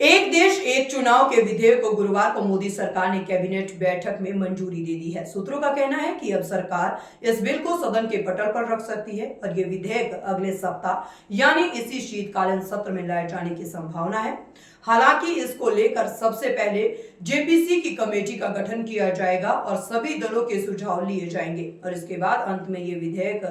एक देश एक चुनाव के विधेयक को गुरुवार को मोदी सरकार ने कैबिनेट बैठक में मंजूरी दे दी है। सूत्रों का कहना है कि अब सरकार इस बिल को सदन के पटल पर रख सकती है और ये विधेयक अगले सप्ताह यानी इसी शीतकालीन सत्र में लाए जाने की संभावना है। हालांकि इसको लेकर सबसे पहले जेपीसी की कमेटी का गठन किया जाएगा और सभी दलों के सुझाव लिए जाएंगे और इसके बाद अंत में ये विधेयक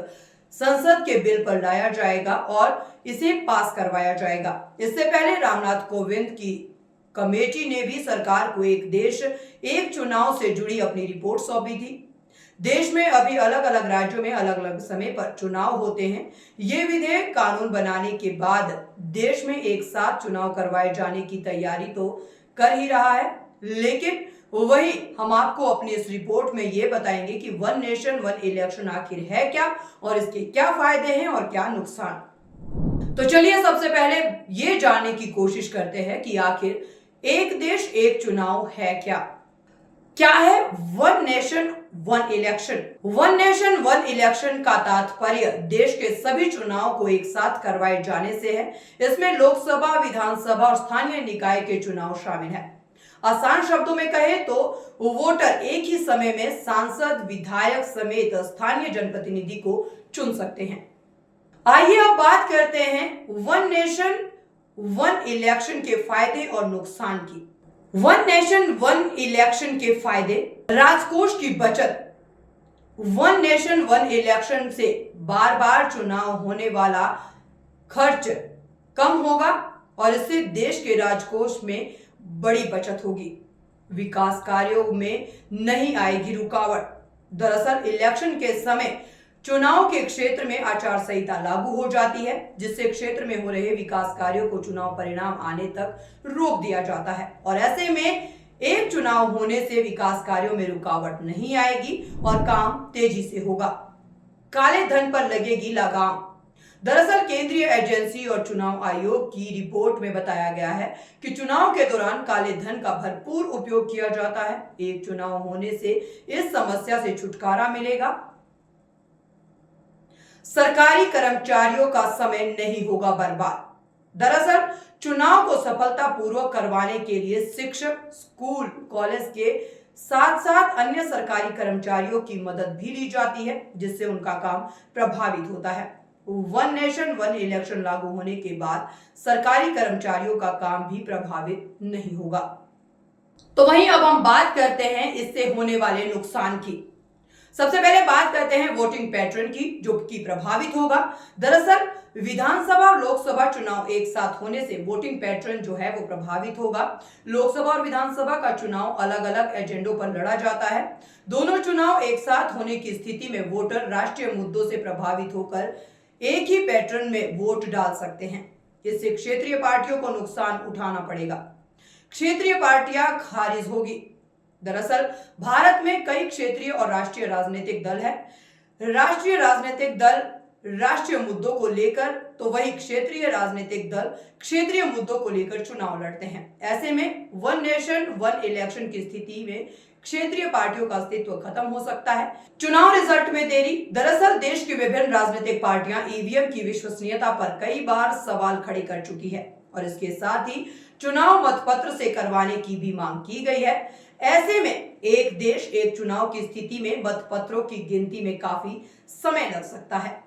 संसद के बिल पर लाया जाएगा और इसे पास करवाया जाएगा। इससे पहले रामनाथ कोविंद की कमेटी ने भी सरकार को एक देश एक चुनाव से जुड़ी अपनी रिपोर्ट सौंपी थी। देश में अभी अलग अलग राज्यों में अलग अलग समय पर चुनाव होते हैं। ये विधेयक कानून बनाने के बाद देश में एक साथ चुनाव करवाए जाने की तैयारी तो कर ही रहा है, लेकिन वही हम आपको अपनी इस रिपोर्ट में ये बताएंगे कि वन नेशन वन इलेक्शन आखिर है क्या और इसके क्या फायदे हैं और क्या नुकसान। तो चलिए सबसे पहले ये जानने की कोशिश करते हैं कि आखिर एक देश एक चुनाव है क्या है one nation one election. One nation one election का तात्पर्य देश के सभी चुनाव को एक साथ करवाए जाने से है। इसमें लोकसभा, विधानसभा और स्थानीय निकाय के चुनाव शामिल है। आसान शब्दों में कहे तो वोटर एक ही समय में सांसद, विधायक समेत स्थानीय जनप्रतिनिधि को चुन सकते हैं। आइए अब बात करते हैं वन नेशन वन इलेक्शन के फायदे और नुकसान की। वन नेशन वन इलेक्शन के फायदे: राजकोष की बचत। वन नेशन वन इलेक्शन से बार बार चुनाव होने वाला खर्च कम होगा और इससे देश के राजकोष में बड़ी बचत होगी। विकास कार्यों में नहीं आएगी रुकावट। दरअसल इलेक्शन के समय चुनाव के क्षेत्र में आचार संहिता लागू हो जाती है, जिससे क्षेत्र में हो रहे विकास कार्यों को चुनाव परिणाम आने तक रोक दिया जाता है और ऐसे में एक चुनाव होने से विकास कार्यों में रुकावट नहीं आएगी और काम तेजी से होगा। काले धन पर लगेगी लगाम। दरअसल केंद्रीय एजेंसी और चुनाव आयोग की रिपोर्ट में बताया गया है कि चुनाव के दौरान काले धन का भरपूर उपयोग किया जाता है। एक चुनाव होने से इस समस्या से छुटकारा मिलेगा। सरकारी कर्मचारियों का समय नहीं होगा बर्बाद। दरअसल चुनाव को सफलतापूर्वक करवाने के लिए शिक्षक, स्कूल, कॉलेज के साथ साथ अन्य सरकारी कर्मचारियों की मदद भी ली जाती है, जिससे उनका काम प्रभावित होता है। वन नेशन वन इलेक्शन लागू होने के बाद सरकारी कर्मचारियों का काम भी प्रभावित नहीं होगा। तो वहीं अब हम बात करते हैं इससे होने वाले नुकसान की। सबसे पहले बात करते हैं वोटिंग पैटर्न की, जो कि प्रभावित होगा। दरअसल विधानसभा और लोकसभा चुनाव एक साथ होने से वोटिंग पैटर्न जो है वो प्रभावित होगा। लोकसभा और विधानसभा का चुनाव अलग अलग एजेंडों पर लड़ा जाता है। दोनों चुनाव एक साथ होने की स्थिति में वोटर राष्ट्रीय मुद्दों से प्रभावित होकर एक ही पैटर्न में वोट डाल सकते हैं। इससे क्षेत्रीय पार्टियों को नुकसान उठाना पड़ेगा। क्षेत्रीय पार्टियां खारिज होगी। दरअसल भारत में कई क्षेत्रीय और राष्ट्रीय राजनीतिक दल है। राष्ट्रीय राजनीतिक दल राष्ट्रीय मुद्दों को लेकर तो वही क्षेत्रीय राजनीतिक दल क्षेत्रीय मुद्दों को लेकर चुनाव लड़ते हैं। ऐसे में वन नेशन वन इलेक्शन की स्थिति में क्षेत्रीय पार्टियों का अस्तित्व खत्म हो सकता है। चुनाव रिजल्ट में देरी। दरअसल देश की विभिन्न राजनीतिक पार्टियां ईवीएम की विश्वसनीयता पर कई बार सवाल खड़े कर चुकी है और इसके साथ ही चुनाव मतपत्र से करवाने की भी मांग की गई है। ऐसे में एक देश एक चुनाव की स्थिति में मतपत्रों की गिनती में काफी समय लग सकता है।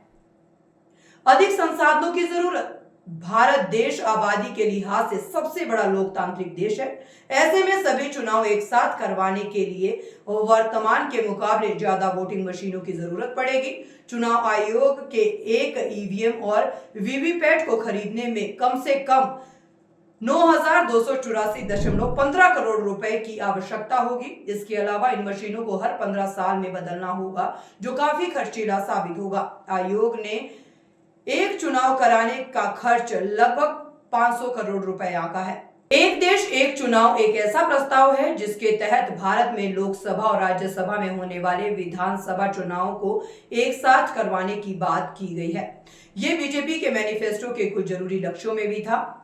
अधिक संसाधनों की जरूरत। भारत देश आबादी के लिहाज से सबसे बड़ा लोकतांत्रिक देश है। ऐसे में सभी चुनाव एक साथ करवाने के लिए वर्तमान के मुकाबले ज्यादा वोटिंग मशीनों की जरूरत पड़ेगी। चुनाव आयोग के एक ईवीएम और वीवीपैट को खरीदने में कम से कम 9,284.15 करोड़ रुपए की आवश्यकता होगी। इसके अलावा इन मशीनों को हर 15 साल में बदलना होगा, जो काफी खर्चीला साबित होगा। आयोग ने एक चुनाव कराने का खर्च लगभग 500 करोड़ रुपए आंका है। एक देश एक चुनाव एक ऐसा प्रस्ताव है जिसके तहत भारत में लोकसभा और राज्यसभा में होने वाले विधानसभा चुनाव को एक साथ करवाने की बात की गई है। ये बीजेपी के मैनिफेस्टो के कुछ जरूरी लक्ष्यों में भी था।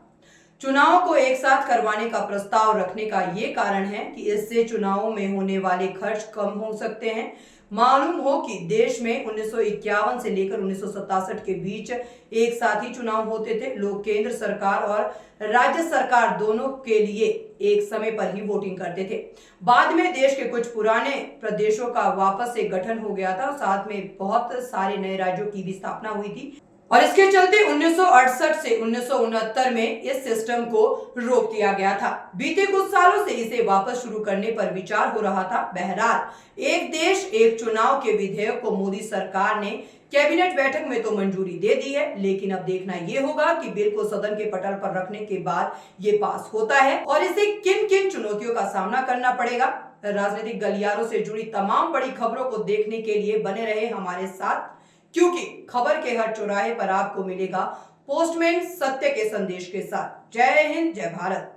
चुनाव को एक साथ करवाने का प्रस्ताव रखने का ये कारण है कि इससे चुनावों में होने वाले खर्च कम हो सकते हैं। मालूम हो कि देश में 1951 से लेकर 1967 के बीच एक साथ ही चुनाव होते थे। लोग केंद्र सरकार और राज्य सरकार दोनों के लिए एक समय पर ही वोटिंग करते थे। बाद में देश के कुछ पुराने प्रदेशों का वापस से गठन हो गया था और साथ में बहुत सारे नए राज्यों की भी स्थापना हुई थी और इसके चलते 1968 से 1969 में इस सिस्टम को रोक दिया गया था। बीते कुछ सालों से इसे वापस शुरू करने पर विचार हो रहा था। बहरहाल एक देश एक चुनाव के विधेयक को मोदी सरकार ने कैबिनेट बैठक में तो मंजूरी दे दी है, लेकिन अब देखना यह होगा कि बिल को सदन के पटल पर रखने के बाद ये पास होता है और इसे किन किन चुनौतियों का सामना करना पड़ेगा। राजनीतिक गलियारों से जुड़ी तमाम बड़ी खबरों को देखने के लिए बने रहे हमारे साथ, क्योंकि खबर के हर चौराहे पर आपको मिलेगा पोस्टमैन सत्य के संदेश के साथ। जय हिंद, जय भारत।